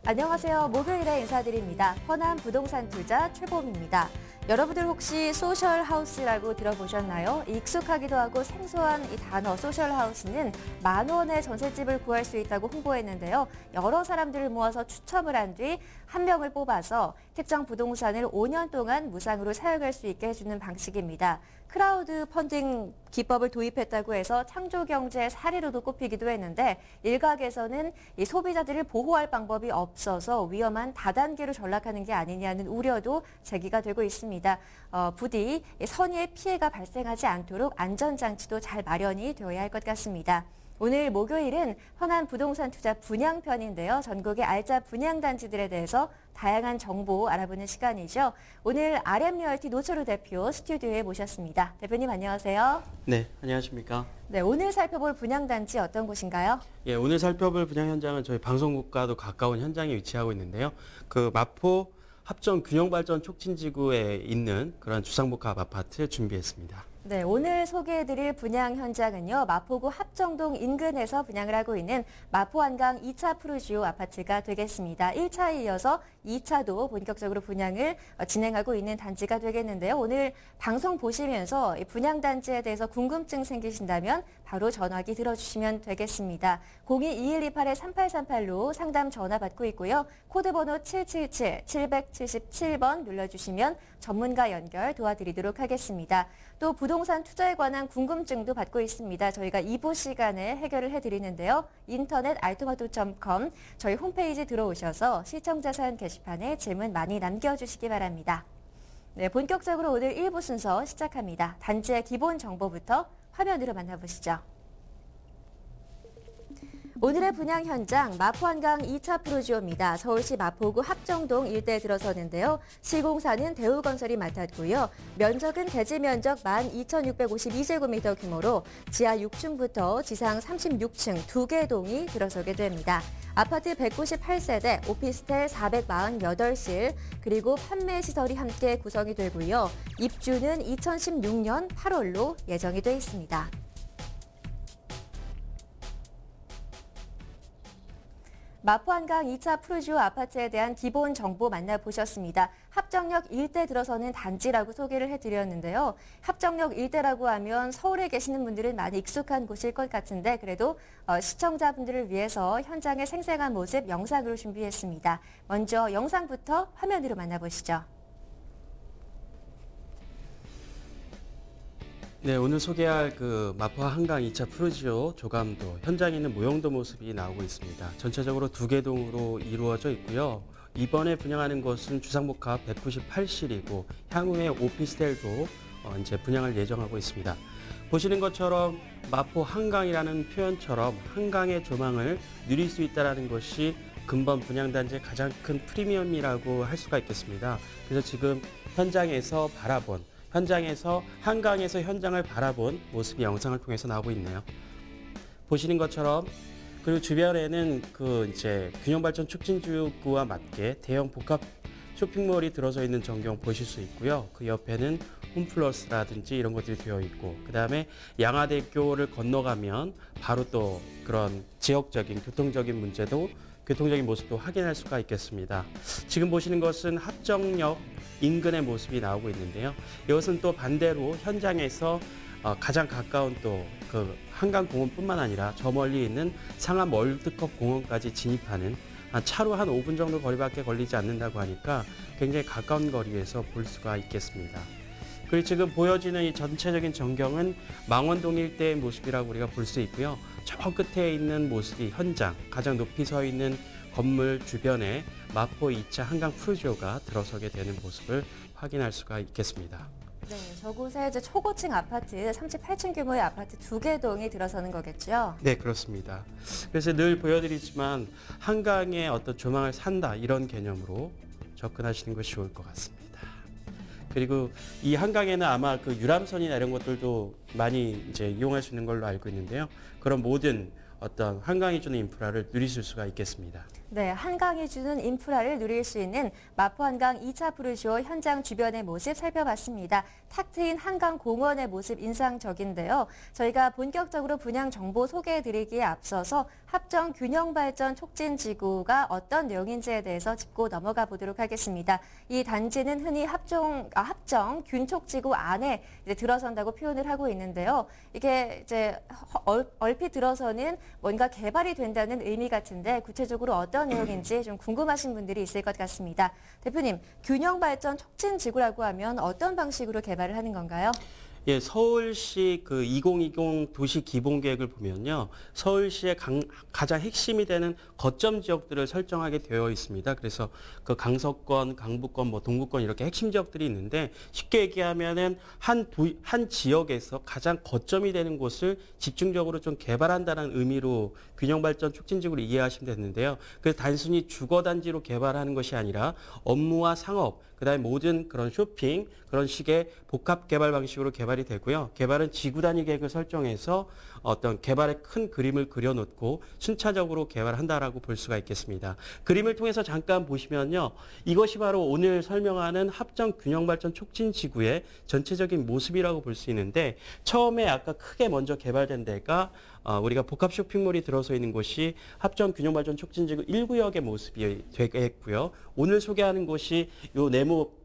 안녕하세요. 목요일에 인사드립니다. 허남 부동산 투자 최범입니다. 여러분들 혹시 소셜하우스라고 들어보셨나요? 익숙하기도 하고 생소한 이 단어 소셜하우스는 10,000원의 전셋집을 구할 수 있다고 홍보했는데요. 여러 사람들을 모아서 추첨을 한 뒤 한 명을 뽑아서 특정 부동산을 5년 동안 무상으로 사용할 수 있게 해주는 방식입니다. 크라우드 펀딩 기법을 도입했다고 해서 창조경제 사례로도 꼽히기도 했는데 일각에서는 이 소비자들을 보호할 방법이 없어서 위험한 다단계로 전락하는 게 아니냐는 우려도 제기가 되고 있습니다. 부디 선의의 피해가 발생하지 않도록 안전장치도 잘 마련이 되어야 할 것 같습니다. 오늘 목요일은 허남 부동산 투자 분양편인데요. 전국의 알짜 분양단지들에 대해서 다양한 정보 알아보는 시간이죠. 오늘 RM리얼티 노철우 대표 스튜디오에 모셨습니다. 대표님 안녕하세요. 네, 안녕하십니까. 네, 오늘 살펴볼 분양단지 어떤 곳인가요? 예, 오늘 살펴볼 분양 현장은 저희 방송국과도 가까운 현장에 위치하고 있는데요. 그 마포 합정균형발전 촉진지구에 있는 그런 주상복합 아파트 준비했습니다. 네, 오늘 소개해드릴 분양 현장은요. 마포구 합정동 인근에서 분양을 하고 있는 마포한강 2차 푸르지오 아파트가 되겠습니다. 1차에 이어서 2차도 본격적으로 분양을 진행하고 있는 단지가 되겠는데요. 오늘 방송 보시면서 분양 단지에 대해서 궁금증 생기신다면 바로 전화기 들어주시면 되겠습니다. 02-2128-3838로 상담 전화 받고 있고요. 코드번호 777-777번 눌러주시면 전문가 연결 도와드리도록 하겠습니다. 또 부동산 투자에 관한 궁금증도 받고 있습니다. 저희가 2부 시간에 해결을 해드리는데요. 인터넷 알토마토.com 저희 홈페이지 들어오셔서 시청자 사연 게시판에 질문 많이 남겨주시기 바랍니다. 네, 본격적으로 오늘 1부 순서 시작합니다. 단지의 기본 정보부터 화면으로 만나보시죠. 오늘의 분양 현장 마포한강 2차 푸르지오입니다. 서울시 마포구 합정동 일대에 들어서는데요. 시공사는 대우건설이 맡았고요. 면적은 대지 면적 12,652제곱미터 규모로 지하 6층부터 지상 36층 2개 동이 들어서게 됩니다. 아파트 198세대, 오피스텔 448실, 그리고 판매 시설이 함께 구성이 되고요. 입주는 2016년 8월로 예정이 돼 있습니다. 마포한강 2차 푸르지오 아파트에 대한 기본 정보 만나보셨습니다. 합정역 일대 들어서는 단지라고 소개를 해드렸는데요. 합정역 일대라고 하면 서울에 계시는 분들은 많이 익숙한 곳일 것 같은데 그래도 시청자분들을 위해서 현장의 생생한 모습 영상으로 준비했습니다. 먼저 영상부터 화면으로 만나보시죠. 네, 오늘 소개할 그 마포 한강 2차 푸르지오 조감도 현장에 있는 모형도 모습이 나오고 있습니다. 전체적으로 2개 동으로 이루어져 있고요. 이번에 분양하는 것은 주상복합 198실이고 향후에 오피스텔도 이제 분양을 예정하고 있습니다. 보시는 것처럼 마포 한강이라는 표현처럼 한강의 조망을 누릴 수 있다는 것이 근본 분양단지의 가장 큰 프리미엄이라고 할 수가 있겠습니다. 그래서 지금 현장에서 한강에서 현장을 바라본 모습이 영상을 통해서 나오고 있네요. 보시는 것처럼 그리고 주변에는 그 이제 균형발전 촉진지구와 맞게 대형 복합 쇼핑몰이 들어서 있는 전경 보실 수 있고요. 그 옆에는 홈플러스라든지 이런 것들이 되어 있고 그다음에 양화대교를 건너가면 바로 또 그런 지역적인 교통적인 모습도 확인할 수가 있겠습니다. 지금 보시는 것은 합정역 인근의 모습이 나오고 있는데요. 이것은 또 반대로 현장에서 가장 가까운 또 그 한강공원뿐만 아니라 저 멀리 있는 상암 월드컵 공원까지 진입하는 차로 한 5분 정도 거리밖에 걸리지 않는다고 하니까 굉장히 가까운 거리에서 볼 수가 있겠습니다. 그리고 지금 보여지는 이 전체적인 전경은 망원동 일대의 모습이라고 우리가 볼 수 있고요. 저 끝에 있는 모습이 현장, 가장 높이 서 있는 건물 주변에 마포 2차 한강 푸르지오가 들어서게 되는 모습을 확인할 수가 있겠습니다. 네, 저곳에 이제 초고층 아파트, 38층 규모의 아파트 2개 동이 들어서는 거겠죠? 네, 그렇습니다. 그래서 늘 보여드리지만 한강의 어떤 조망을 산다 이런 개념으로 접근하시는 것이 좋을 것 같습니다. 그리고 이 한강에는 아마 그 유람선이나 이런 것들도 많이 이제 이용할 수 있는 걸로 알고 있는데요. 그런 모든 어떤 한강이 주는 인프라를 누리실 수가 있겠습니다. 네, 한강이 주는 인프라를 누릴 수 있는 마포 한강 2차 프로쇼 현장 주변의 모습 살펴봤습니다. 탁 트인 한강공원의 모습 인상적인데요. 저희가 본격적으로 분양 정보 소개해드리기에 앞서서 합정균형발전 촉진지구가 어떤 내용인지에 대해서 짚고 넘어가 보도록 하겠습니다. 이 단지는 흔히 합정균촉지구 안에 이제 들어선다고 표현을 하고 있는데요. 이게 이제 얼핏 들어서는 뭔가 개발이 된다는 의미 같은데 구체적으로 어떤 내용인지 좀 궁금하신 분들이 있을 것 같습니다. 대표님, 균형발전 촉진지구라고 하면 어떤 방식으로 개발을 하는 건가요? 예, 서울시 그 2020 도시 기본계획을 보면요. 서울시의 가장 핵심이 되는 거점 지역들을 설정하게 되어 있습니다. 그래서 그 강서권, 강북권, 뭐 동구권 이렇게 핵심 지역들이 있는데 쉽게 얘기하면은 한 지역에서 가장 거점이 되는 곳을 집중적으로 좀 개발한다는 의미로 균형발전 촉진지구를 이해하시면 되는데요. 그래서 단순히 주거단지로 개발하는 것이 아니라 업무와 상업, 그다음에 모든 그런 쇼핑, 그런 식의 복합 개발 방식으로 개발이 되고요. 개발은 지구 단위 계획을 설정해서 어떤 개발의 큰 그림을 그려놓고 순차적으로 개발한다라고 볼 수가 있겠습니다. 그림을 통해서 잠깐 보시면요. 이것이 바로 오늘 설명하는 합정 균형발전 촉진지구의 전체적인 모습이라고 볼 수 있는데 처음에 아까 크게 먼저 개발된 데가 우리가 복합 쇼핑몰이 들어서 있는 곳이 합정 균형발전 촉진지구 1구역의 모습이 되겠고요. 오늘 소개하는 곳이 요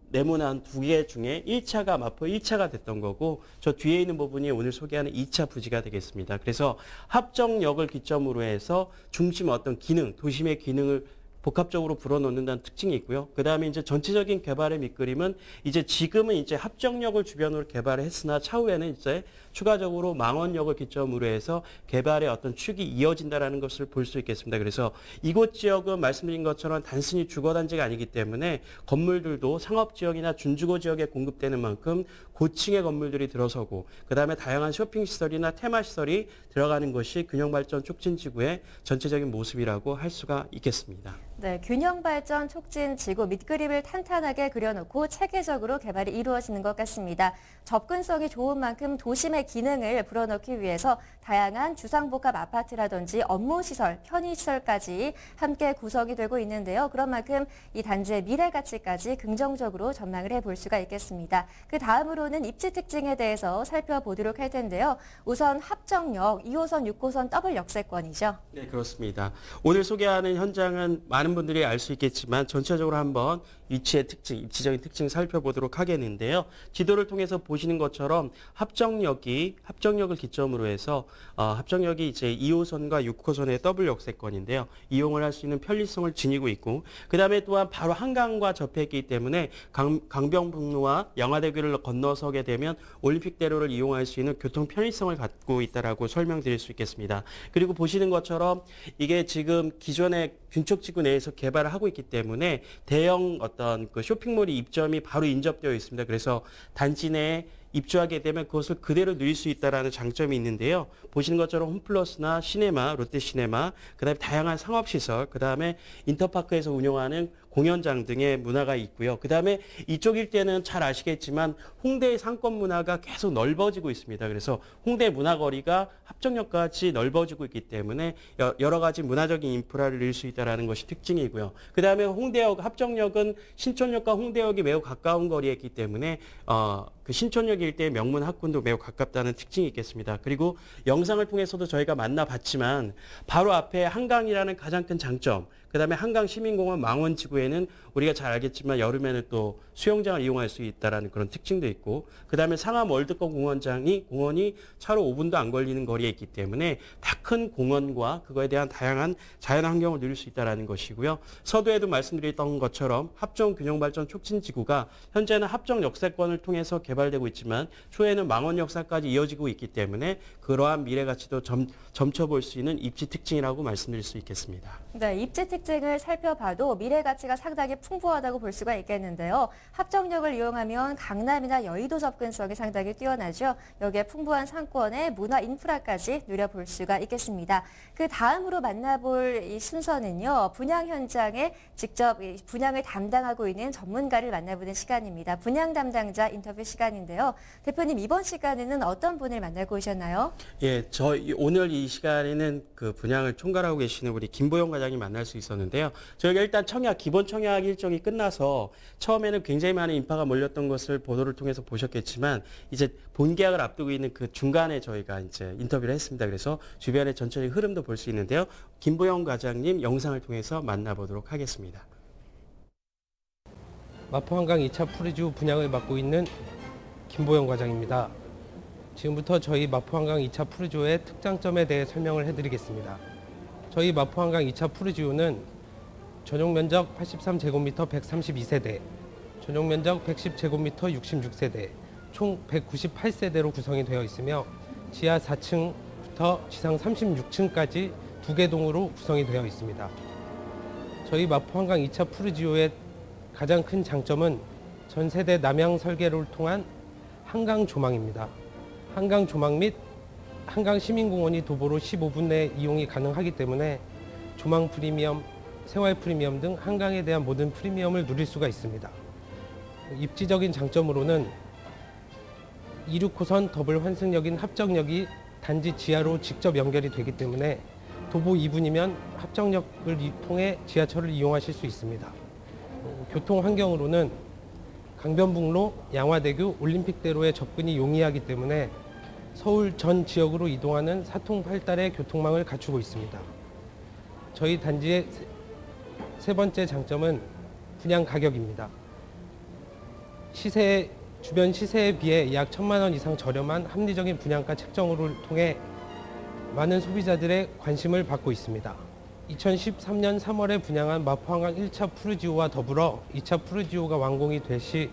네모난 두 개 중에 1차가 마포 1차가 됐던 거고 저 뒤에 있는 부분이 오늘 소개하는 2차 부지가 되겠습니다. 그래서 합정역을 기점으로 해서 중심 어떤 기능, 도심의 기능을 복합적으로 불어넣는다는 특징이 있고요. 그 다음에 이제 전체적인 개발의 밑그림은 이제 지금은 이제 합정역을 주변으로 개발을 했으나 차후에는 이제 추가적으로 망원역을 기점으로 해서 개발의 어떤 축이 이어진다라는 것을 볼 수 있겠습니다. 그래서 이곳 지역은 말씀드린 것처럼 단순히 주거단지가 아니기 때문에 건물들도 상업지역이나 준주거 지역에 공급되는 만큼 고층의 건물들이 들어서고 그다음에 다양한 쇼핑시설이나 테마시설이 들어가는 것이 균형발전 촉진지구의 전체적인 모습이라고 할 수가 있겠습니다. 네, 균형발전 촉진지구 밑그림을 탄탄하게 그려놓고 체계적으로 개발이 이루어지는 것 같습니다. 접근성이 좋은 만큼 도심의 기능을 불어넣기 위해서 다양한 주상복합 아파트라든지 업무시설, 편의시설까지 함께 구성이 되고 있는데요. 그런 만큼 이 단지의 미래 가치까지 긍정적으로 전망을 해볼 수가 있겠습니다. 그 다음으로는 입지 특징에 대해서 살펴보도록 할 텐데요. 우선 합정역 2호선, 6호선 더블 역세권이죠. 네, 그렇습니다. 오늘 소개하는 현장은 많은 분들이 알 수 있겠지만 전체적으로 한번 위치의 특징, 입지적인 특징 살펴보도록 하겠는데요. 지도를 통해서 보시는 것처럼 합정역을 기점으로 해서 합정역이 이제 2호선과 6호선의 더블 역세권인데요. 이용을 할 수 있는 편리성을 지니고 있고 그다음에 또한 바로 한강과 접해 있기 때문에 강변북로와 양화대교를 건너서게 되면 올림픽대로를 이용할 수 있는 교통 편의성을 갖고 있다라고 설명드릴 수 있겠습니다. 그리고 보시는 것처럼 이게 지금 기존의 균촉지구 내에서 개발을 하고 있기 때문에 대형 어떤 그 쇼핑몰이 입점이 바로 인접되어 있습니다. 그래서 단지 내에 입주하게 되면 그것을 그대로 누릴 수 있다는 장점이 있는데요. 보시는 것처럼 홈플러스나 시네마, 롯데시네마, 그다음에 다양한 상업시설, 그다음에 인터파크에서 운영하는 공연장 등의 문화가 있고요. 그다음에 이쪽 일대는 잘 아시겠지만 홍대의 상권 문화가 계속 넓어지고 있습니다. 그래서 홍대 문화거리가 합정역까지 넓어지고 있기 때문에 여러 가지 문화적인 인프라를 누릴 수 있다는 것이 특징이고요. 그다음에 홍대역, 합정역은 신촌역과 홍대역이 매우 가까운 거리에 있기 때문에 그 신촌역 일대의 명문 학군도 매우 가깝다는 특징이 있겠습니다. 그리고 영상을 통해서도 저희가 만나봤지만 바로 앞에 한강이라는 가장 큰 장점, 그다음에 한강시민공원 망원지구에는 우리가 잘 알겠지만 여름에는 또 수영장을 이용할 수 있다는 그런 특징도 있고 그다음에 상암 월드컵 공원이 차로 5분도 안 걸리는 거리에 있기 때문에 다 큰 공원과 그거에 대한 다양한 자연환경을 누릴 수 있다는 것이고요. 서두에도 말씀드렸던 것처럼 합정균형발전 촉진지구가 현재는 합정 역세권을 통해서 개발되고 있지만 추후에는 망원 역사까지 이어지고 있기 때문에 그러한 미래 가치도 점쳐볼 수 있는 입지 특징이라고 말씀드릴 수 있겠습니다. 네, 입지 특징을 살펴봐도 미래 가치가 상당히 풍부하다고 볼 수가 있겠는데요. 합정역을 이용하면 강남이나 여의도 접근성이 상당히 뛰어나죠. 여기에 풍부한 상권의 문화 인프라까지 누려볼 수가 있겠습니다. 그 다음으로 만나볼 이 순서는요. 분양 현장에 직접 분양을 담당하고 있는 전문가를 만나보는 시간입니다. 분양 담당자 인터뷰 시간인데요. 대표님, 이번 시간에는 어떤 분을 만나고 오셨나요? 예, 오늘 이 시간에는 그 분양을 총괄하고 계시는 우리 김보영 과장님 만날 수 있었는데요. 저희가 일단 기본 청약 일정이 끝나서 처음에는 굉장히 많은 인파가 몰렸던 것을 보도를 통해서 보셨겠지만 이제 본 계약을 앞두고 있는 그 중간에 저희가 이제 인터뷰를 했습니다. 그래서 주변의 전체적인 흐름도 볼 수 있는데요. 김보영 과장님 영상을 통해서 만나보도록 하겠습니다. 마포한강 2차 푸르지오 분양을 맡고 있는 김보영 과장입니다. 지금부터 저희 마포한강 2차 푸르지오의 특장점에 대해 설명을 해드리겠습니다. 저희 마포한강 2차 푸르지오는 전용 면적 83제곱미터 132세대, 전용 면적 110제곱미터 66세대, 총 198세대로 구성이 되어 있으며 지하 4층부터 지상 36층까지 2개 동으로 구성이 되어 있습니다. 저희 마포한강 2차 푸르지오의 가장 큰 장점은 전 세대 남향 설계를 통한 한강 조망입니다. 한강 조망 및 한강 시민공원이 도보로 15분 내에 이용이 가능하기 때문에 조망 프리미엄, 생활 프리미엄 등 한강에 대한 모든 프리미엄을 누릴 수가 있습니다. 입지적인 장점으로는 26호선 더블 환승역인 합정역이 단지 지하로 직접 연결이 되기 때문에 도보 2분이면 합정역을 통해 지하철을 이용하실 수 있습니다. 교통 환경으로는 강변북로, 양화대교, 올림픽대로의 접근이 용이하기 때문에 서울 전 지역으로 이동하는 사통팔달의 교통망을 갖추고 있습니다. 저희 단지의 세 번째 장점은 분양 가격입니다. 주변 시세에 비해 약 1,000만 원 이상 저렴한 합리적인 분양가 책정을 통해 많은 소비자들의 관심을 받고 있습니다. 2013년 3월에 분양한 마포한강 1차 푸르지오와 더불어 2차 푸르지오가 완공이 될 시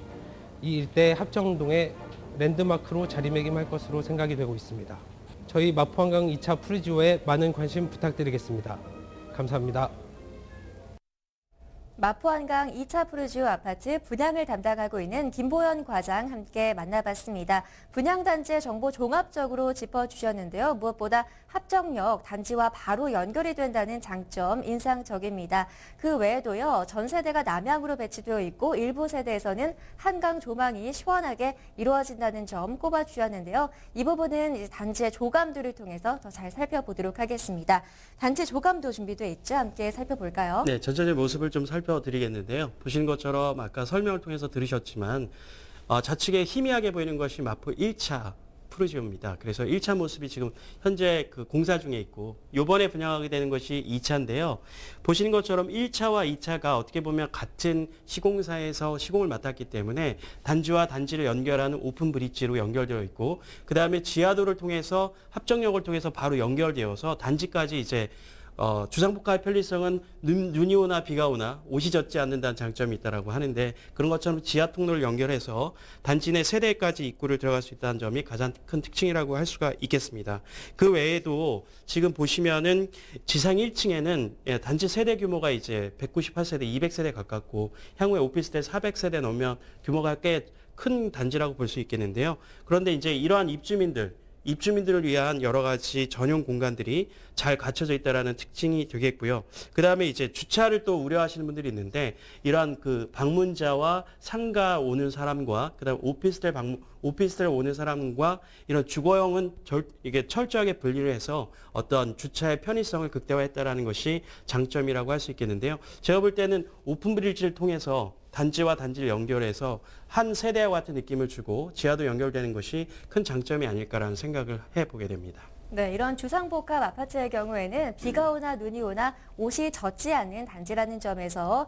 이 일대 합정동의 랜드마크로 자리매김할 것으로 생각이 되고 있습니다. 저희 마포한강 2차 푸르지오에 많은 관심 부탁드리겠습니다. 감사합니다. 마포한강 2차 푸르지오 아파트 분양을 담당하고 있는 김보연 과장 함께 만나봤습니다. 분양단지의 정보 종합적으로 짚어주셨는데요. 무엇보다 합정역 단지와 바로 연결이 된다는 장점 인상적입니다. 그 외에도요. 전 세대가 남향으로 배치되어 있고 일부 세대에서는 한강 조망이 시원하게 이루어진다는 점 꼽아주셨는데요. 이 부분은 이제 단지의 조감도를 통해서 더 잘 살펴보도록 하겠습니다. 단지 조감도 준비되어 있죠. 함께 살펴볼까요? 네, 전체적인 모습을 좀 살펴드리겠는데요. 보시는 것처럼 아까 설명을 통해서 들으셨지만 좌측에 희미하게 보이는 것이 마포 1차 푸르지오입니다. 그래서 1차 모습이 지금 현재 그 공사 중에 있고 요번에 분양하게 되는 것이 2차인데요. 보시는 것처럼 1차와 2차가 어떻게 보면 같은 시공사에서 시공을 맡았기 때문에 단지와 단지를 연결하는 오픈 브릿지로 연결되어 있고 그다음에 지하도를 통해서 합정역을 통해서 바로 연결되어서 단지까지 이제 주상복합의 편리성은 눈이 오나 비가 오나 옷이 젖지 않는다는 장점이 있다고 하는데 그런 것처럼 지하 통로를 연결해서 단지 내 세대까지 입구를 들어갈 수 있다는 점이 가장 큰 특징이라고 할 수가 있겠습니다. 그 외에도 지금 보시면은 지상 1층에는 단지 세대 규모가 이제 198세대, 200세대 가깝고 향후에 오피스텔 400세대 넘으면 규모가 꽤 큰 단지라고 볼 수 있겠는데요. 그런데 이제 이러한 입주민들을 위한 여러 가지 전용 공간들이 잘 갖춰져 있다라는 특징이 되겠고요. 그 다음에 이제 주차를 또 우려하시는 분들이 있는데 이러한 그 방문자와 상가 오는 사람과 그다음 오피스텔 오는 사람과 이런 주거형은 이게 철저하게 분리를 해서 어떤 주차의 편의성을 극대화했다라는 것이 장점이라고 할 수 있겠는데요. 제가 볼 때는 오픈 브릿지를 통해서 단지와 단지를 연결해서 한 세대와 같은 느낌을 주고 지하도 연결되는 것이 큰 장점이 아닐까라는 생각을 해보게 됩니다. 네, 이런 주상복합 아파트의 경우에는 비가 오나 눈이 오나 옷이 젖지 않는 단지라는 점에서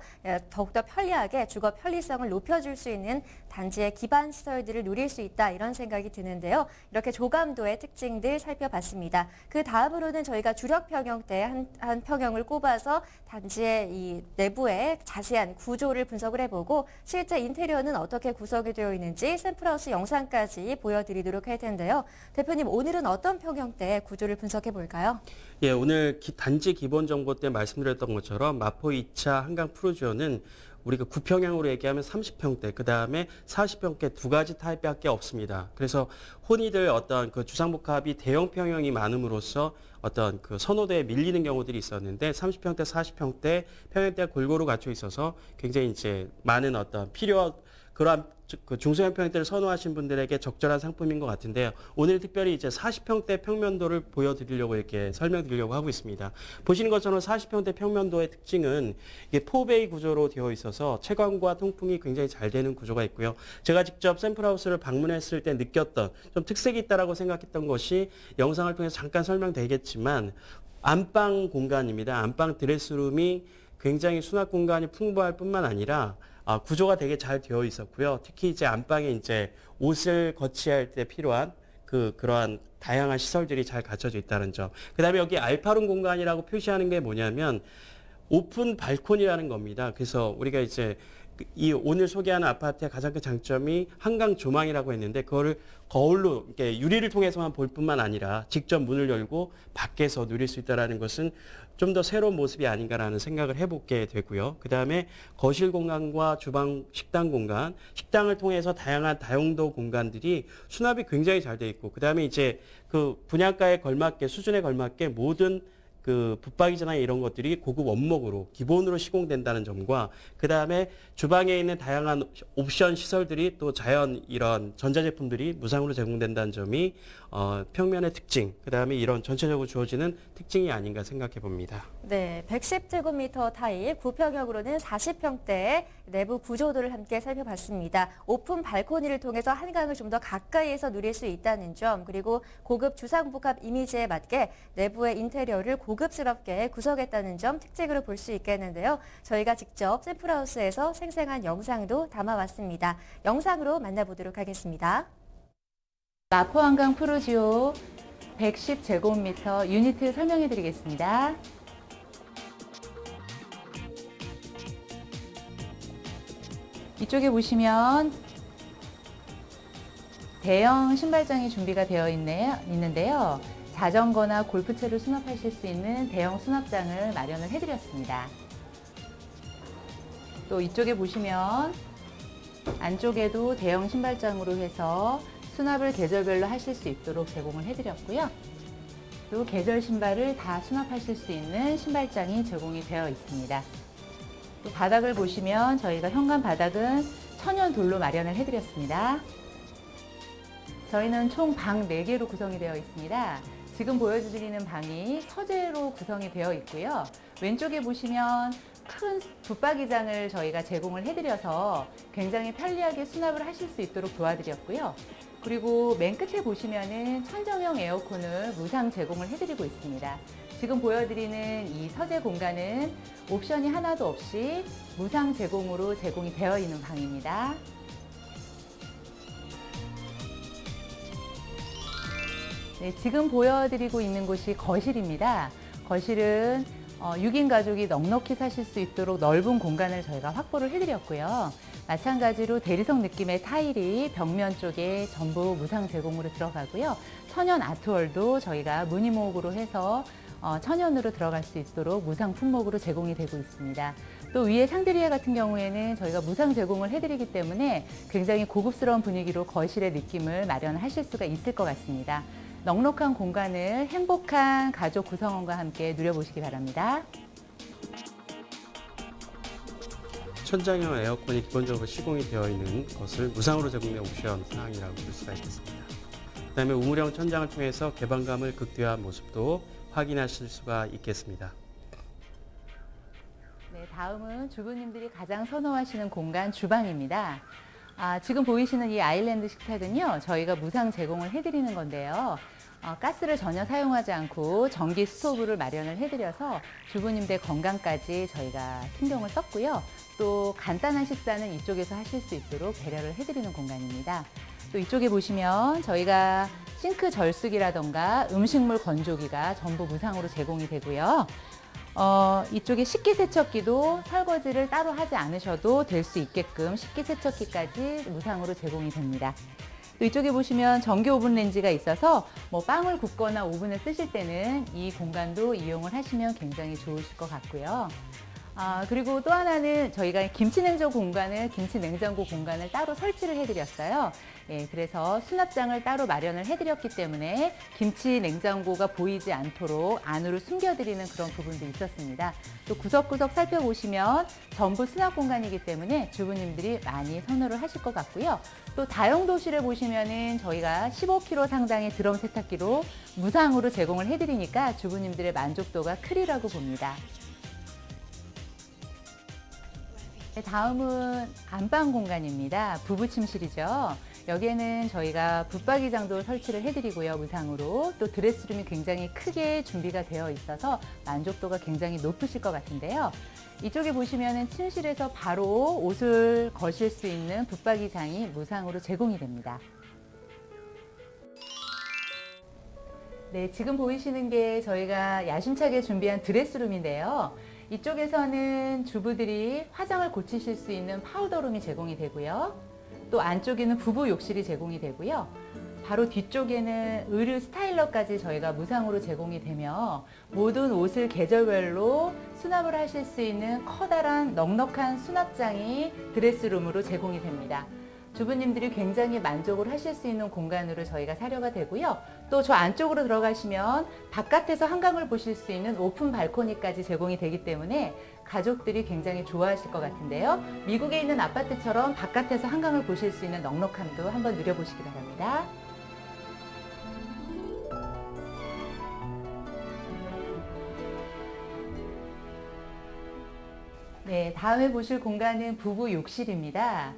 더욱더 편리하게 주거 편리성을 높여줄 수 있는 단지의 기반 시설들을 누릴 수 있다 이런 생각이 드는데요. 이렇게 조감도의 특징들 살펴봤습니다. 그 다음으로는 저희가 주력 평형대 한 평형을 꼽아서 단지의 이 내부의 자세한 구조를 분석을 해보고 실제 인테리어는 어떻게 구성이 되어 있는지 샘플하우스 영상까지 보여드리도록 할 텐데요. 대표님, 오늘은 어떤 평형대 구조를 분석해 볼까요? 예, 오늘 단지 기본 정보 때 말씀드렸던 것처럼 마포 2차 한강 푸르지오는 우리가 9평형으로 얘기하면 30평대, 그 다음에 40평대 두 가지 타입밖에 없습니다. 그래서 흔히들 어떤 그 주상복합이 대형 평형이 많음으로써 어떤 그 선호도에 밀리는 경우들이 있었는데 30평대, 40평대 평형대가 골고루 갖춰 있어서 굉장히 이제 많은 어떤 그러한 그 중소형 평형대를 선호하신 분들에게 적절한 상품인 것 같은데요. 오늘 특별히 이제 40평대 평면도를 보여드리려고 이렇게 설명드리려고 하고 있습니다. 보시는 것처럼 40평대 평면도의 특징은 이게 4베이 구조로 되어 있어서 채광과 통풍이 굉장히 잘 되는 구조가 있고요. 제가 직접 샘플하우스를 방문했을 때 느꼈던 좀 특색이 있다라고 생각했던 것이 영상을 통해서 잠깐 설명되겠지만 안방 공간입니다. 안방 드레스룸이 굉장히 수납 공간이 풍부할 뿐만 아니라 구조가 되게 잘 되어 있었고요. 특히 이제 안방에 이제 옷을 거치할 때 필요한 그러한 다양한 시설들이 잘 갖춰져 있다는 점. 그다음에 여기 알파룸 공간이라고 표시하는 게 뭐냐면 오픈 발코니라는 겁니다. 그래서 우리가 이제 이 오늘 소개하는 아파트의 가장 큰 장점이 한강 조망이라고 했는데 그거를 거울로 이렇게 유리를 통해서만 볼 뿐만 아니라 직접 문을 열고 밖에서 누릴 수 있다는 것은 좀 더 새로운 모습이 아닌가라는 생각을 해보게 되고요. 그 다음에 거실 공간과 주방, 식당 공간, 식당을 통해서 다양한 다용도 공간들이 수납이 굉장히 잘 돼 있고, 그 다음에 이제 그 분양가에 걸맞게, 수준에 걸맞게 모든 그 붙박이잖아 이런 것들이 고급 원목으로 기본으로 시공된다는 점과 그 다음에 주방에 있는 다양한 옵션 시설들이 또 자연 이런 전자제품들이 무상으로 제공된다는 점이 평면의 특징, 그 다음에 이런 전체적으로 주어지는 특징이 아닌가 생각해 봅니다. 네, 110제곱미터 타입 9평형으로는 40평대의 내부 구조도를 함께 살펴봤습니다. 오픈 발코니를 통해서 한강을 좀 더 가까이에서 누릴 수 있다는 점, 그리고 고급 주상복합 이미지에 맞게 내부의 인테리어를 고급스럽게 구성했다는 점 특징으로 볼 수 있겠는데요. 저희가 직접 샘플하우스에서 생생한 영상도 담아왔습니다. 영상으로 만나보도록 하겠습니다. 마포한강 푸르지오 110제곱미터 유니트 설명해 드리겠습니다. 이쪽에 보시면 대형 신발장이 준비가 되어 있는데요. 자전거나 골프채를 수납하실 수 있는 대형 수납장을 마련을 해드렸습니다. 또 이쪽에 보시면 안쪽에도 대형 신발장으로 해서 수납을 계절별로 하실 수 있도록 제공을 해드렸고요. 또 계절 신발을 다 수납하실 수 있는 신발장이 제공이 되어 있습니다. 또 바닥을 보시면 저희가 현관 바닥은 천연 돌로 마련을 해드렸습니다. 저희는 총 방 4개로 구성이 되어 있습니다. 지금 보여드리는 방이 서재로 구성이 되어 있고요. 왼쪽에 보시면 큰 붙박이장을 저희가 제공을 해드려서 굉장히 편리하게 수납을 하실 수 있도록 도와드렸고요. 그리고 맨 끝에 보시면은 천정형 에어컨을 무상 제공을 해드리고 있습니다. 지금 보여드리는 이 서재 공간은 옵션이 하나도 없이 무상 제공으로 제공이 되어 있는 방입니다. 네, 지금 보여드리고 있는 곳이 거실입니다. 거실은 6인 가족이 넉넉히 사실 수 있도록 넓은 공간을 저희가 확보를 해드렸고요. 마찬가지로 대리석 느낌의 타일이 벽면 쪽에 전부 무상 제공으로 들어가고요. 천연 아트월도 저희가 무늬목으로 해서 천연으로 들어갈 수 있도록 무상 품목으로 제공이 되고 있습니다. 또 위에 샹드리에 같은 경우에는 저희가 무상 제공을 해드리기 때문에 굉장히 고급스러운 분위기로 거실의 느낌을 마련하실 수가 있을 것 같습니다. 넉넉한 공간을 행복한 가족 구성원과 함께 누려보시기 바랍니다. 천장형 에어컨이 기본적으로 시공이 되어 있는 것을 무상으로 제공된 옵션 사항이라고 볼 수가 있겠습니다. 그다음에 우물형 천장을 통해서 개방감을 극대화한 모습도 확인하실 수가 있겠습니다. 네, 다음은 주부님들이 가장 선호하시는 공간 주방입니다. 지금 보이시는 이 아일랜드 식탁은요, 저희가 무상 제공을 해드리는 건데요. 가스를 전혀 사용하지 않고 전기 스토브를 마련을 해드려서 주부님들 건강까지 저희가 신경을 썼고요. 또 간단한 식사는 이쪽에서 하실 수 있도록 배려를 해드리는 공간입니다. 또 이쪽에 보시면 저희가 싱크 절수기라던가 음식물 건조기가 전부 무상으로 제공이 되고요. 이쪽에 식기세척기도 설거지를 따로 하지 않으셔도 될 수 있게끔 식기세척기까지 무상으로 제공이 됩니다. 또 이쪽에 보시면 전기 오븐 렌지가 있어서 빵을 굽거나 오븐을 쓰실 때는 이 공간도 이용을 하시면 굉장히 좋으실 것 같고요. 그리고 또 하나는 저희가 김치 냉장고 공간을 따로 설치를 해드렸어요. 예, 그래서 수납장을 따로 마련을 해드렸기 때문에 김치 냉장고가 보이지 않도록 안으로 숨겨드리는 그런 부분도 있었습니다. 또 구석구석 살펴보시면 전부 수납 공간이기 때문에 주부님들이 많이 선호를 하실 것 같고요. 또 다용도실을 보시면은 저희가 15kg 상당의 드럼 세탁기로 무상으로 제공을 해드리니까 주부님들의 만족도가 크리라고 봅니다. 네, 다음은 안방 공간입니다. 부부 침실이죠. 여기에는 저희가 붙박이장도 설치를 해드리고요, 무상으로. 또 드레스룸이 굉장히 크게 준비가 되어 있어서 만족도가 굉장히 높으실 것 같은데요. 이쪽에 보시면은 침실에서 바로 옷을 거실 수 있는 붙박이장이 무상으로 제공이 됩니다. 네, 지금 보이시는 게 저희가 야심차게 준비한 드레스룸인데요. 이쪽에서는 주부들이 화장을 고치실 수 있는 파우더룸이 제공이 되고요. 또 안쪽에는 부부 욕실이 제공이 되고요. 바로 뒤쪽에는 의류 스타일러까지 저희가 무상으로 제공이 되며 모든 옷을 계절별로 수납을 하실 수 있는 커다란 넉넉한 수납장이 드레스룸으로 제공이 됩니다. 주부님들이 굉장히 만족을 하실 수 있는 공간으로 저희가 사려가 되고요. 또 저 안쪽으로 들어가시면 바깥에서 한강을 보실 수 있는 오픈 발코니까지 제공이 되기 때문에 가족들이 굉장히 좋아하실 것 같은데요. 미국에 있는 아파트처럼 바깥에서 한강을 보실 수 있는 넉넉함도 한번 누려보시기 바랍니다. 네, 다음에 보실 공간은 부부 욕실입니다.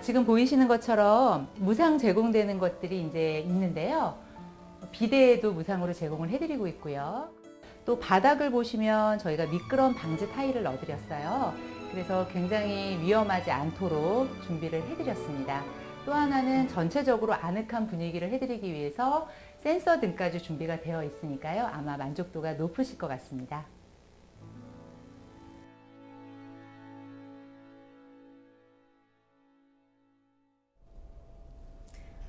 지금 보이시는 것처럼 무상 제공되는 것들이 이제 있는데요. 비데도 무상으로 제공을 해드리고 있고요. 또 바닥을 보시면 저희가 미끄럼 방지 타일을 넣어드렸어요. 그래서 굉장히 위험하지 않도록 준비를 해드렸습니다. 또 하나는 전체적으로 아늑한 분위기를 해드리기 위해서 센서 등까지 준비가 되어 있으니까요. 아마 만족도가 높으실 것 같습니다.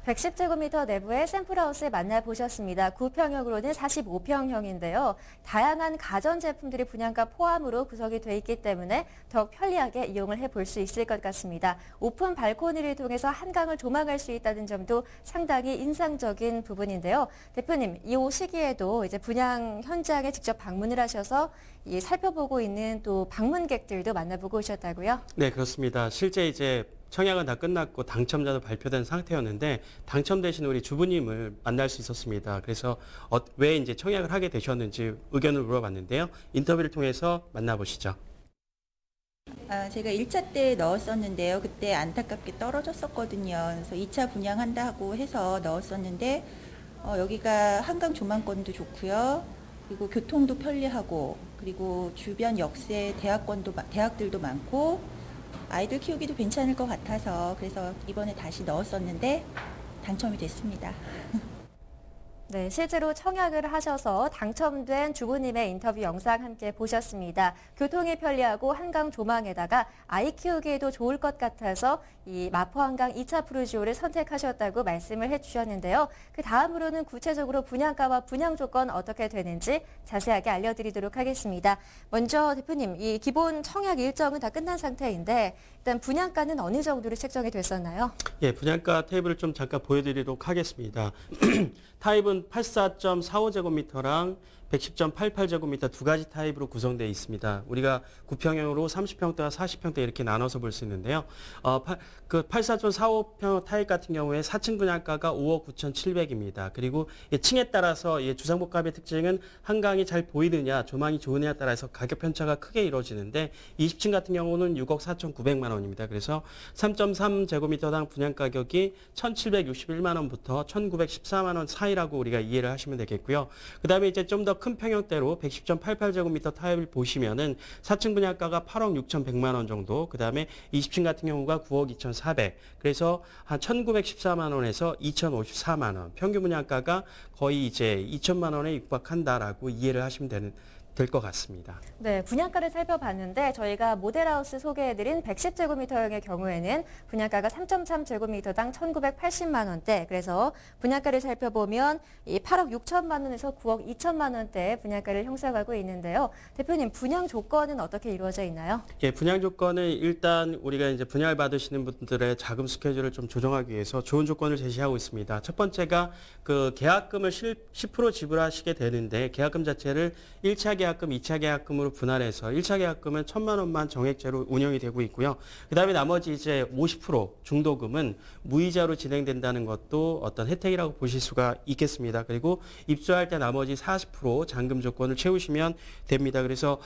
110제곱미터 내부의 샘플하우스를 만나보셨습니다. 9평형으로는 45평형인데요. 다양한 가전제품들이 분양가 포함으로 구성이 되어 있기 때문에 더욱 편리하게 이용을 해볼 수 있을 것 같습니다. 오픈 발코니를 통해서 한강을 조망할 수 있다는 점도 상당히 인상적인 부분인데요. 대표님, 이 시기에도 이제 분양 현장에 직접 방문을 하셔서 살펴보고 있는 또 방문객들도 만나보고 오셨다고요? 네, 그렇습니다. 실제 이제 청약은 다 끝났고 당첨자도 발표된 상태였는데 당첨되신 우리 주부님을 만날 수 있었습니다. 그래서 왜 이제 청약을 하게 되셨는지 의견을 물어봤는데요. 인터뷰를 통해서 만나보시죠. 제가 1차 때 넣었었는데요. 그때 안타깝게 떨어졌었거든요. 그래서 2차 분양한다고 해서 넣었었는데 여기가 한강 조망권도 좋고요. 그리고 교통도 편리하고 그리고 주변 역세 대학들도 많고 아이들 키우기도 괜찮을 것 같아서 그래서 이번에 다시 넣었었는데 당첨이 됐습니다. 네, 실제로 청약을 하셔서 당첨된 주부님의 인터뷰 영상 함께 보셨습니다. 교통이 편리하고 한강 조망에다가 아이 키우기에도 좋을 것 같아서 이 마포한강 2차 푸르지오를 선택하셨다고 말씀을 해주셨는데요. 그 다음으로는 구체적으로 분양가와 분양 조건 어떻게 되는지 자세하게 알려드리도록 하겠습니다. 먼저 대표님, 이 기본 청약 일정은 다 끝난 상태인데 일단 분양가는 어느 정도로 책정이 됐었나요? 예, 분양가 테이블을 좀 잠깐 보여드리도록 하겠습니다. 타입은 84.45제곱미터랑 110.88제곱미터 두 가지 타입으로 구성되어 있습니다. 우리가 9평형으로 30평대와 40평대 이렇게 나눠서 볼 수 있는데요. 그 84.45평 타입 같은 경우에 4층 분양가가 5억 9,700입니다. 그리고 층에 따라서 주상복합의 특징은 한강이 잘 보이느냐, 조망이 좋으냐에 따라서 가격 편차가 크게 이루어지는데 20층 같은 경우는 6억 4,900만 원입니다. 그래서 3.3제곱미터당 분양 가격이 1,761만 원부터 1,914만 원 사이라고 우리가 이해를 하시면 되겠고요. 그다음에 이제 좀 더 큰 평형대로 110.88제곱미터 타입을 보시면은 4층 분양가가 8억 6,100만 원 정도, 그다음에 20층 같은 경우가 9억 2,400. 그래서 한 1,914만 원에서 2,054만 원. 평균 분양가가 거의 이제 2천만 원에 육박한다라고 이해를 하시면 될 것 같습니다. 네, 분양가를 살펴봤는데 저희가 모델하우스 소개해드린 110제곱미터형의 경우에는 분양가가 3.3제곱미터당 1,980만 원대. 그래서 분양가를 살펴보면 이 8억 6천만 원에서 9억 2천만 원대 분양가를 형성하고 있는데요. 대표님, 분양 조건은 어떻게 이루어져 있나요? 예, 분양 조건은 일단 우리가 이제 분양을 받으시는 분들의 자금 스케줄을 좀 조정하기 위해서 좋은 조건을 제시하고 있습니다. 첫 번째가 그 계약금을 10% 지불하시게 되는데 계약금 자체를 1차 계약금, 2차 계약금으로 분할해서 1차 계약금은 1,000만 원만 정액제로 운영이 되고 있고요. 그다음에 나머지 이제 50% 중도금은 무이자로 진행된다는 것도 어떤 혜택이라고 보실 수가 있겠습니다. 그리고 입주할 때 나머지 40% 잔금 조건을 채우시면 됩니다. 그래서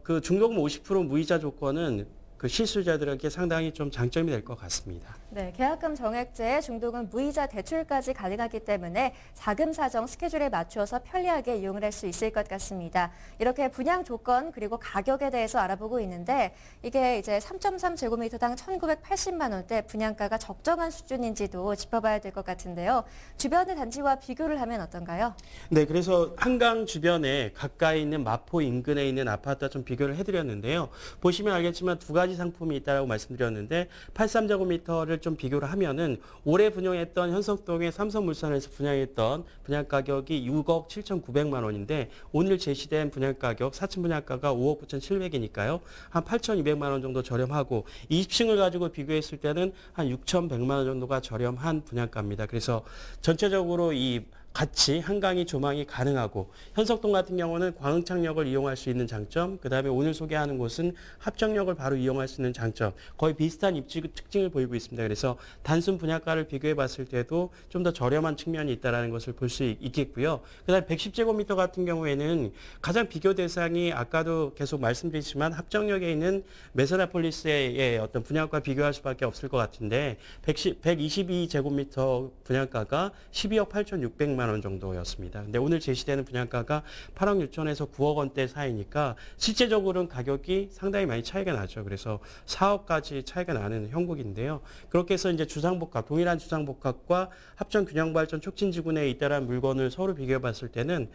그 중도금 50% 무이자 조건은 그 실수자들에게 상당히 좀 장점이 될 것 같습니다. 네, 계약금 정액제, 중도금 무이자 대출까지 가능하기 때문에 자금 사정 스케줄에 맞추어서 편리하게 이용을 할 수 있을 것 같습니다. 이렇게 분양 조건 그리고 가격에 대해서 알아보고 있는데 이게 이제 3.3제곱미터당 1,980만 원대 분양가가 적정한 수준인지도 짚어봐야 될 것 같은데요. 주변의 단지와 비교를 하면 어떤가요? 네, 그래서 한강 주변에 가까이 있는 마포 인근에 있는 아파트와 좀 비교를 해드렸는데요. 보시면 알겠지만 두 가지 상품이 있다고 말씀드렸는데 83제곱미터를 좀 비교를 하면은 올해 분양했던 현석동의 삼성물산에서 분양했던 분양 가격이 6억 7,900만 원인데 오늘 제시된 분양 가격 4층 분양가가 5억 9,700이니까요. 한 8,200만 원 정도 저렴하고 20층을 가지고 비교했을 때는 한 6,100만 원 정도가 저렴한 분양가입니다. 그래서 전체적으로 이 같이 한강이 조망이 가능하고 현석동 같은 경우는 광흥창역을 이용할 수 있는 장점, 그다음에 오늘 소개하는 곳은 합정역을 바로 이용할 수 있는 장점, 거의 비슷한 입지 특징을 보이고 있습니다. 그래서 단순 분양가를 비교해 봤을 때도 좀 더 저렴한 측면이 있다는 것을 볼 수 있겠고요. 그다음에 110제곱미터 같은 경우에는 가장 비교 대상이 아까도 계속 말씀드리지만 합정역에 있는 메서나폴리스의 어떤 분양가 비교할 수밖에 없을 것 같은데 122제곱미터 분양가가 12억 8,600만 원 정도였습니다. 근데 오늘 제시되는 분양가가 8억 6천에서 9억 원대 사이니까 실제적으로는 가격이 상당히 많이 차이가 나죠. 그래서 4억까지 차이가 나는 형국인데요. 그렇게 해서 이제 주상복합, 동일한 주상복합과 합정균형발전 촉진지구내에 있다라는 물건을 서로 비교해 봤을 때는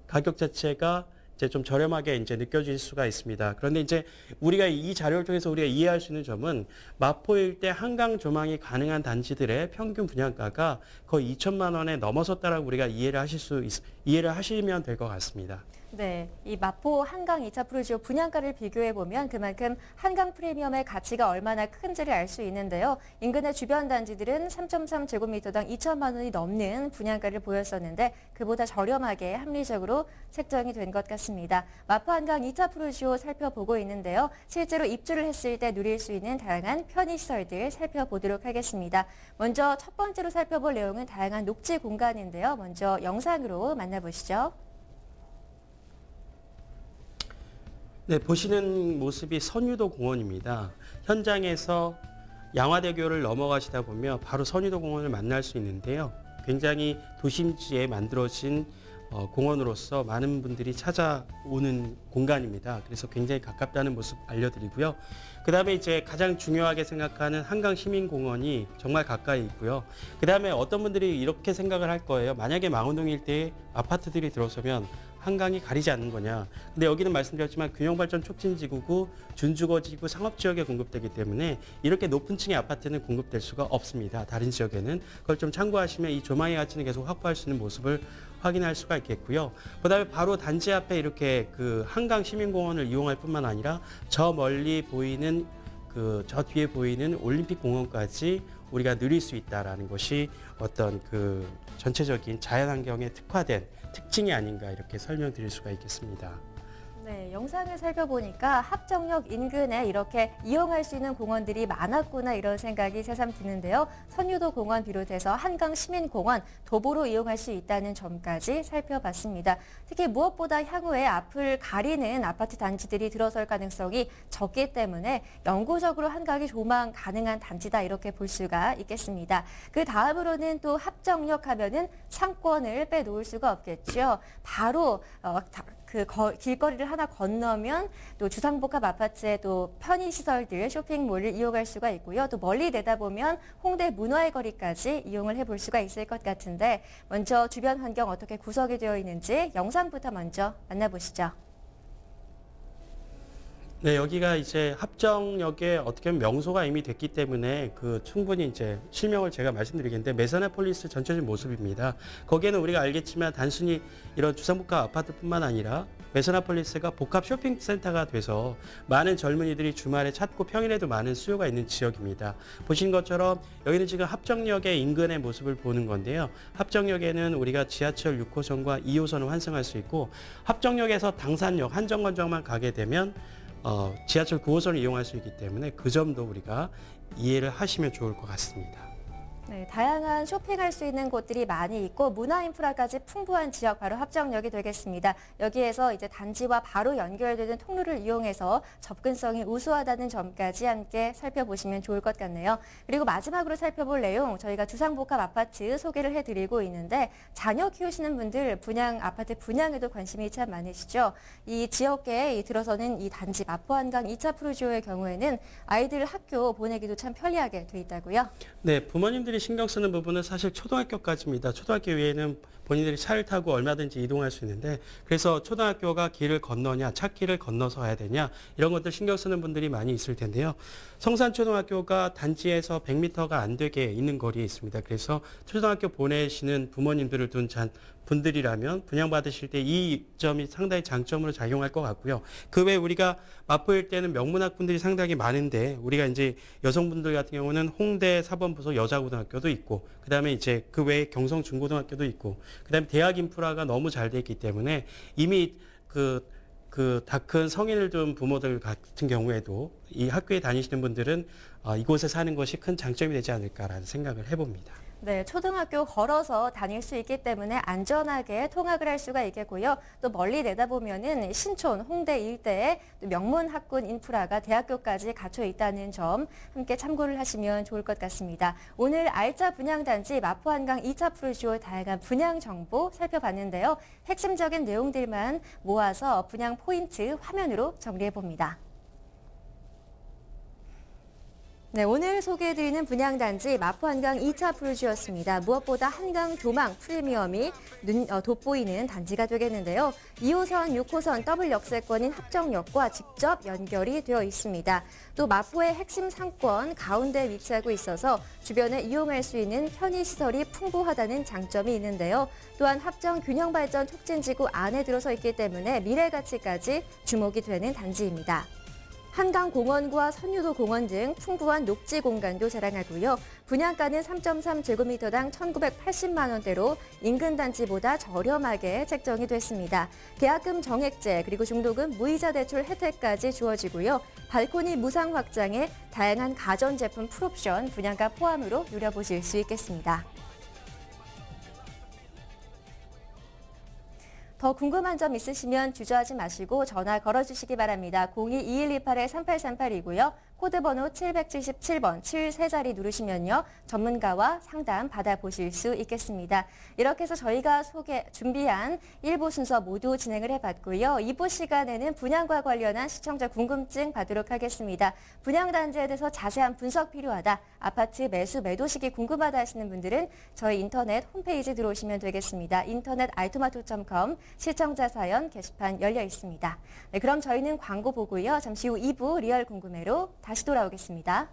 가격 자체가 이제 좀 저렴하게 이제 느껴질 수가 있습니다. 그런데 이제 우리가 이 자료를 통해서 우리가 이해할 수 있는 점은 마포 일대 한강 조망이 가능한 단지들의 평균 분양가가 거의 2천만 원에 넘어섰다라고 우리가 이해를 하시면 될 것 같습니다. 네, 이 마포 한강 2차 프로지오 분양가를 비교해보면 그만큼 한강 프리미엄의 가치가 얼마나 큰지를 알 수 있는데요. 인근의 주변 단지들은 3.3제곱미터당 2천만 원이 넘는 분양가를 보였었는데 그보다 저렴하게 합리적으로 책정이 된 것 같습니다. 마포 한강 2차 프로지오 살펴보고 있는데요. 실제로 입주를 했을 때 누릴 수 있는 다양한 편의시설들 살펴보도록 하겠습니다. 먼저 첫 번째로 살펴볼 내용은 다양한 녹지 공간인데요. 먼저 영상으로 만나보시죠. 네, 보시는 모습이 선유도 공원입니다. 현장에서 양화대교를 넘어가시다 보면 바로 선유도 공원을 만날 수 있는데요. 굉장히 도심지에 만들어진 공원으로서 많은 분들이 찾아오는 공간입니다. 그래서 굉장히 가깝다는 모습 알려드리고요. 그 다음에 이제 가장 중요하게 생각하는 한강시민공원이 정말 가까이 있고요. 그 다음에 어떤 분들이 이렇게 생각을 할 거예요. 만약에 망원동 일대에 아파트들이 들어서면 한강이 가리지 않는 거냐. 근데 여기는 말씀드렸지만 균형발전 촉진지구고 준주거지구 상업지역에 공급되기 때문에 이렇게 높은 층의 아파트는 공급될 수가 없습니다. 다른 지역에는. 그걸 좀 참고하시면 이 조망의 가치는 계속 확보할 수 있는 모습을 확인할 수가 있겠고요. 그다음에 바로 단지 앞에 이렇게 그 한강 시민공원을 이용할 뿐만 아니라 저 멀리 보이는 저 뒤에 보이는 올림픽 공원까지 우리가 누릴 수 있다라는 것이 어떤 그 전체적인 자연환경에 특화된 특징이 아닌가 이렇게 설명드릴 수가 있겠습니다. 네, 영상을 살펴보니까 합정역 인근에 이렇게 이용할 수 있는 공원들이 많았구나 이런 생각이 새삼 드는데요. 선유도 공원 비롯해서 한강 시민공원 도보로 이용할 수 있다는 점까지 살펴봤습니다. 특히 무엇보다 향후에 앞을 가리는 아파트 단지들이 들어설 가능성이 적기 때문에 영구적으로 한강이 조망 가능한 단지다 이렇게 볼 수가 있겠습니다. 그 다음으로는 또 합정역 하면은 상권을 빼놓을 수가 없겠죠. 바로 길거리를 하나 건너면 또 주상복합 아파트의 또 편의시설들, 쇼핑몰을 이용할 수가 있고요. 또 멀리 내다보면 홍대 문화의 거리까지 이용을 해볼 수가 있을 것 같은데 먼저 주변 환경 어떻게 구성이 되어 있는지 영상부터 먼저 만나보시죠. 네, 여기가 이제 합정역에 어떻게 보면 명소가 이미 됐기 때문에 충분히 이제 실명을 제가 말씀드리겠는데 메서나폴리스 전체적인 모습입니다. 거기에는 우리가 알겠지만 단순히 이런 주상복합 아파트뿐만 아니라 메서나폴리스가 복합 쇼핑센터가 돼서 많은 젊은이들이 주말에 찾고 평일에도 많은 수요가 있는 지역입니다. 보신 것처럼 여기는 지금 합정역의 인근의 모습을 보는 건데요. 합정역에는 우리가 지하철 6호선과 2호선을 환승할 수 있고 합정역에서 당산역, 한정거장만 가게 되면 지하철 9호선을 이용할 수 있기 때문에 그 점도 우리가 이해를 하시면 좋을 것 같습니다. 네, 다양한 쇼핑할 수 있는 곳들이 많이 있고 문화 인프라까지 풍부한 지역 바로 합정역이 되겠습니다. 여기에서 이제 단지와 바로 연결되는 통로를 이용해서 접근성이 우수하다는 점까지 함께 살펴보시면 좋을 것 같네요. 그리고 마지막으로 살펴볼 내용 저희가 주상복합 아파트 소개를 해드리고 있는데 자녀 키우시는 분들 아파트 분양에도 관심이 참 많으시죠. 이 지역에 들어서는 이 단지 마포한강 2차 프루지오의 경우에는 아이들 학교 보내기도 참 편리하게 돼 있다고요. 네, 부모님들이 신경 쓰는 부분은 사실 초등학교까지입니다. 초등학교 외에는 본인들이 차를 타고 얼마든지 이동할 수 있는데 그래서 초등학교가 길을 건너냐, 차길을 건너서 가야 되냐 이런 것들 신경 쓰는 분들이 많이 있을 텐데요. 성산초등학교가 단지에서 100m가 안 되게 있는 거리에 있습니다. 그래서 초등학교 보내시는 부모님들을 둔 분들이라면 분양받으실 때 이 점이 상당히 장점으로 작용할 것 같고요. 그 외에 우리가 마포 일대는 명문학군들이 상당히 많은데 우리가 이제 여성분들 같은 경우는 홍대 사범부소 여자고등학교도 있고 그다음에 이제 그 외에 경성중고등학교도 있고 그다음에 대학 인프라가 너무 잘 돼 있기 때문에 이미 다 큰 성인을 둔 부모들 같은 경우에도 이 학교에 다니시는 분들은 이곳에 사는 것이 큰 장점이 되지 않을까라는 생각을 해봅니다. 네, 초등학교 걸어서 다닐 수 있기 때문에 안전하게 통학을 할 수가 있겠고요. 또 멀리 내다보면은 신촌, 홍대 일대에 명문 학군 인프라가 대학교까지 갖춰 있다는 점 함께 참고를 하시면 좋을 것 같습니다. 오늘 알짜 분양단지 마포한강 2차 프루지오 다양한 분양 정보 살펴봤는데요. 핵심적인 내용들만 모아서 분양 포인트 화면으로 정리해봅니다. 네, 오늘 소개해드리는 분양단지 마포한강 2차 프루지오였습니다. 무엇보다 한강 조망 프리미엄이 돋보이는 단지가 되겠는데요. 2호선, 6호선 더블 역세권인 합정역과 직접 연결이 되어 있습니다. 또 마포의 핵심 상권 가운데 위치하고 있어서 주변에 이용할 수 있는 편의시설이 풍부하다는 장점이 있는데요. 또한 합정 균형발전 촉진지구 안에 들어서 있기 때문에 미래가치까지 주목이 되는 단지입니다. 한강공원과 선유도 공원 등 풍부한 녹지 공간도 자랑하고요. 분양가는 3.3제곱미터당 1,980만 원대로 인근 단지보다 저렴하게 책정이 됐습니다. 계약금 정액제 그리고 중도금 무이자 대출 혜택까지 주어지고요. 발코니 무상 확장에 다양한 가전제품 풀옵션 분양가 포함으로 누려보실 수 있겠습니다. 더 궁금한 점 있으시면 주저하지 마시고 전화 걸어주시기 바랍니다. 02-2128-3838이고요. 코드번호 777번 73자리 누르시면요. 전문가와 상담 받아보실 수 있겠습니다. 이렇게 해서 저희가 준비한 1부 순서 모두 진행을 해봤고요. 2부 시간에는 분양과 관련한 시청자 궁금증 받도록 하겠습니다. 분양단지에 대해서 자세한 분석 필요하다, 아파트 매수 매도 시기 궁금하다 하시는 분들은 저희 인터넷 홈페이지 들어오시면 되겠습니다. 인터넷 알토마토.com 시청자 사연 게시판 열려 있습니다. 네, 그럼 저희는 광고 보고요. 잠시 후 2부 리얼 궁금해로 다시 돌아오겠습니다.